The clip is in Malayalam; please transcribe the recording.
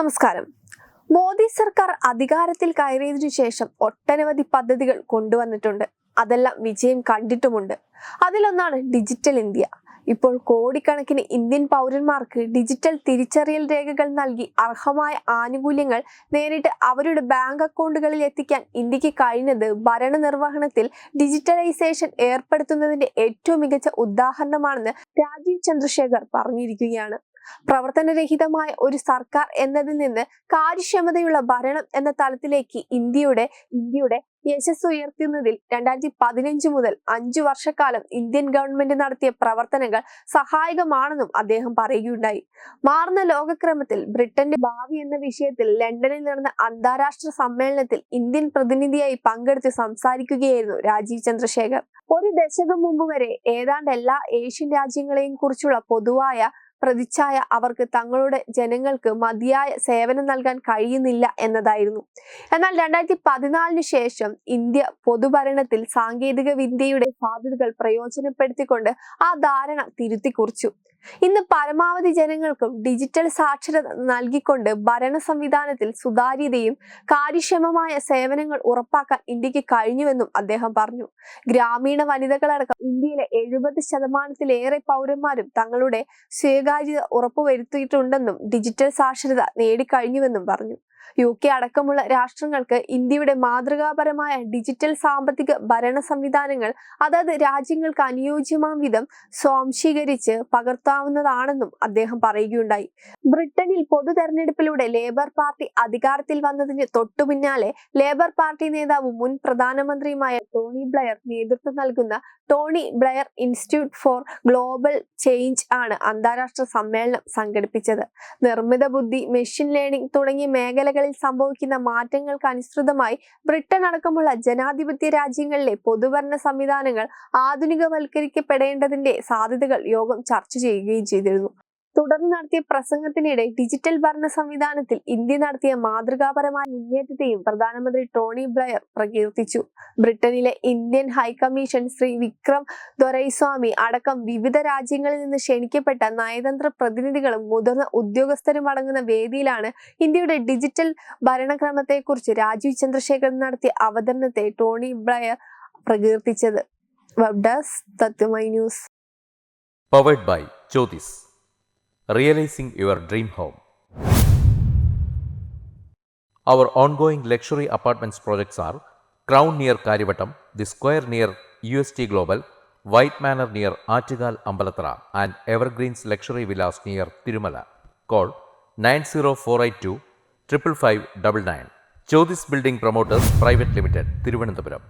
നമസ്കാരം. മോദി സർക്കാർ അധികാരത്തിൽ കയറിയതിനു ശേഷം ഒട്ടനവധി പദ്ധതികൾ കൊണ്ടുവന്നിട്ടുണ്ട്. അതെല്ലാം വിജയം കണ്ടിട്ടുമുണ്ട്. അതിലൊന്നാണ് ഡിജിറ്റൽ ഇന്ത്യ. ഇപ്പോൾ കോടിക്കണക്കിന് ഇന്ത്യൻ പൗരന്മാർക്ക് ഡിജിറ്റൽ തിരിച്ചറിയൽ രേഖകൾ നൽകി അർഹമായ ആനുകൂല്യങ്ങൾ നേരിട്ട് അവരുടെ ബാങ്ക് അക്കൗണ്ടുകളിൽ എത്തിക്കാൻ ഇന്ത്യക്ക് കഴിഞ്ഞത് ഭരണനിർവഹണത്തിൽ ഡിജിറ്റലൈസേഷൻ ഏർപ്പെടുത്തുന്നതിന്റെ ഏറ്റവും മികച്ച ഉദാഹരണമാണെന്ന് രാജീവ് ചന്ദ്രശേഖർ പറഞ്ഞിരിക്കുകയാണ്. പ്രവർത്തനരഹിതമായ ഒരു സർക്കാർ എന്നതിൽ നിന്ന് കാര്യക്ഷമതയുള്ള ഭരണം എന്ന തലത്തിലേക്ക് ഇന്ത്യയുടെ യശസ് ഉയർത്തുന്നതിൽ 2015 മുതൽ 5 വർഷക്കാലം ഇന്ത്യൻ ഗവൺമെന്റ് നടത്തിയ പ്രവർത്തനങ്ങൾ സഹായകമാണെന്നും അദ്ദേഹം പറയുകയുണ്ടായി. മാറുന്ന ലോകക്രമത്തിൽ ബ്രിട്ടന്റെ ഭാവി എന്ന വിഷയത്തിൽ ലണ്ടനിൽ നടന്ന അന്താരാഷ്ട്ര സമ്മേളനത്തിൽ ഇന്ത്യൻ പ്രതിനിധിയായി പങ്കെടുത്ത് സംസാരിക്കുകയായിരുന്നു രാജീവ് ചന്ദ്രശേഖർ. ഒരു ദശകം മുമ്പ് വരെ ഏതാണ്ട് എല്ലാ ഏഷ്യൻ രാജ്യങ്ങളെയും കുറിച്ചുള്ള പൊതുവായ പ്രതിച്ഛായ അവർക്ക് തങ്ങളുടെ ജനങ്ങൾക്ക് മതിയായ സേവനം നൽകാൻ കഴിയുന്നില്ല എന്നതായിരുന്നു. എന്നാൽ 2014 ശേഷം ഇന്ത്യ പൊതുഭരണത്തിൽ സാങ്കേതിക വിദ്യയുടെ സാധ്യതകൾ പ്രയോജനപ്പെടുത്തിക്കൊണ്ട് ആ ധാരണ തിരുത്തിക്കുറിച്ചു. ഇന്ന് പരമാവധി ജനങ്ങൾക്കും ഡിജിറ്റൽ സാക്ഷരത നൽകിക്കൊണ്ട് ഭരണ സംവിധാനത്തിൽ സുതാര്യതയും കാര്യക്ഷമമായ സേവനങ്ങൾ ഉറപ്പാക്കാൻ ഇന്ത്യക്ക് കഴിഞ്ഞുവെന്നും അദ്ദേഹം പറഞ്ഞു. ഗ്രാമീണ വനിതകളടക്കം ഇന്ത്യയിലെ 70% പൗരന്മാരും തങ്ങളുടെ സ്വകാര്യത ഉറപ്പുവരുത്തിയിട്ടുണ്ടെന്നും ഡിജിറ്റൽ സാക്ഷരത നേടിക്കഴിഞ്ഞുവെന്നും പറഞ്ഞു. UK അടക്കമുള്ള രാഷ്ട്രങ്ങൾക്ക് ഇന്ത്യയുടെ മാതൃകാപരമായ ഡിജിറ്റൽ സാമ്പത്തിക ഭരണ സംവിധാനങ്ങൾ അതത് രാജ്യങ്ങൾക്ക് അനുയോജ്യമാം വിധം സ്വാംശീകരിച്ച് പകർത്താവുന്നതാണെന്നും അദ്ദേഹം പറയുകയുണ്ടായി. ബ്രിട്ടനിൽ പൊതു തെരഞ്ഞെടുപ്പിലൂടെ ലേബർ പാർട്ടി അധികാരത്തിൽ വന്നതിന് തൊട്ടു പിന്നാലെ ലേബർ പാർട്ടി നേതാവും മുൻ പ്രധാനമന്ത്രിയുമായ ടോണി ബ്ലെയർ നേതൃത്വം നൽകുന്ന Tony Blair institute four global change ആണ് അന്താരാഷ്ട്ര സമ്മേളനം സംഘടിപ്പിച്ചത്. നിർമ്മിത ബുദ്ധി, മെഷീൻ ലേണിംഗ് തുടങ്ങിയ മേഖലകളിൽ സംഭവിക്കുന്ന മാറ്റങ്ങൾക്ക് അനുസൃതമായി ബ്രിട്ടൻ അടക്കമുള്ള ജനാധിപത്യ രാജ്യങ്ങളിലെ പൊതുഭരണ സംവിധാനങ്ങൾ ആധുനികവൽക്കരിക്കപ്പെടേണ്ടതിന്റെ സാധ്യതകൾ യോഗം ചർച്ച ചെയ്യുകയും ചെയ്തിരുന്നു. തുടർന്ന് നടത്തിയ പ്രസംഗത്തിനിടെ ഡിജിറ്റൽ ഭരണ സംവിധാനത്തിൽ ഇന്ത്യ നടത്തിയ മാതൃകാപരമായ മുന്നേറ്റത്തെയും പ്രധാനമന്ത്രി ടോണി ബ്ലെയർ പ്രകീർത്തിച്ചു. ബ്രിട്ടനിലെ ഇന്ത്യൻ ഹൈക്കമ്മീഷൻ ശ്രീ വിക്രം ദൊരൈസ്വാമി അടക്കം വിവിധ രാജ്യങ്ങളിൽ നിന്ന് ക്ഷണിക്കപ്പെട്ട നയതന്ത്ര പ്രതിനിധികളും മുതിർന്ന ഉദ്യോഗസ്ഥരും അടങ്ങുന്ന വേദിയിലാണ് ഇന്ത്യയുടെ ഡിജിറ്റൽ ഭരണക്രമത്തെക്കുറിച്ച് രാജീവ് ചന്ദ്രശേഖർ നടത്തിയ അവതരണത്തെ ടോണി ബ്ലെയർ പ്രകീർത്തിച്ചത്. Web desk Tatwamayi news. Powered by Jyotis. Realizing your dream home. Our ongoing luxury apartments projects are Crown near Karivattam, The Square near UST Global, White Manor near Attigal Ambalathara, and Evergreens Luxury Villas near Tirumala. Call 90482 55599. Jyotis Building Promoters Private Limited, Thiruvananthapuram.